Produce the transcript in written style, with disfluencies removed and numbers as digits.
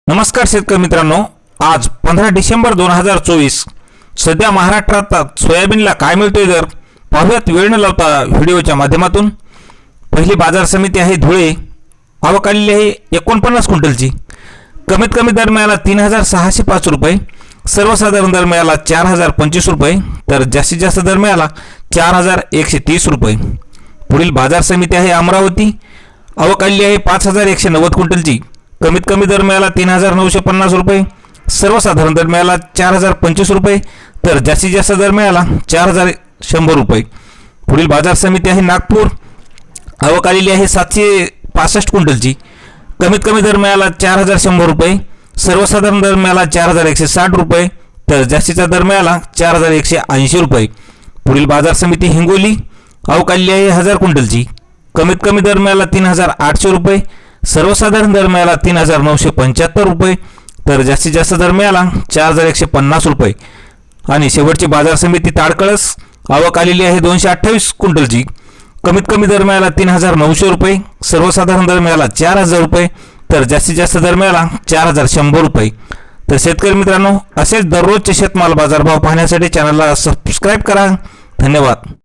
नमस्कार शेतकरी मित्रांनो, आज 15 डिसेंबर 2024 सध्या महाराष्ट्रात सोयाबीनला काय मिळतोय दर पाहूयात वेळ न लावता व्हिडिओच्या माध्यमातून। पहिली बाजार समिती आहे धुळे, आवक आलेली आहे 49 क्विंटलची। कमीत कमी दर मिळाला 3605 रुपये, सर्वसाधारण दर मिळाला 4025 रुपये, तर जास्तीत जास्त दर मिळाला 4130 रुपये। पुढील बाजार समिती आहे अमरावती, आवक आलेली आहे 5190 क्विंटलची। कमीत कमी दर मिळाला 3950 रुपये, सर्वसाधारण दर मिळाला 4025 रुपये, तर जास्तीत जास्त दर मिळाला 4100 रुपये। पुढील बाजार समिती आहे नागपूर, आवक आलेली आहे 765 क्विंटलची। कमीत कमी दर मिळाला 4100 रुपये, सर्वसाधारण दर मिळाला 4160 रुपये, तर जास्तीचा दर मिळाला 4180 रुपये। पुढील बाजार समिती हिंगोली, आवक आलेली आहे 1000 क्विंटलची। कमीत कमी दर मिळाला 3800 रुपये, सर्वसाधारण दर मिळाला 3975 रुपये, तर जास्तीत जास्त दर मिळाला 4150 रुपये। आणि शेवटची बाजार समिती ताडकळस, आवक आलेली आहे 228 क्विंटलची। कमीत कमी दर मिळाला 3900 रुपये, सर्वसाधारण दर मिळाला 4000 रुपये, तर जास्तीत जास्त दर मिळाला 4100 रुपये। तर शेतकरी मित्रांनो, असेच दररोजचे शेतमाल बाजारभाव पाहण्यासाठी चॅनलला सबस्क्राईब करा। धन्यवाद।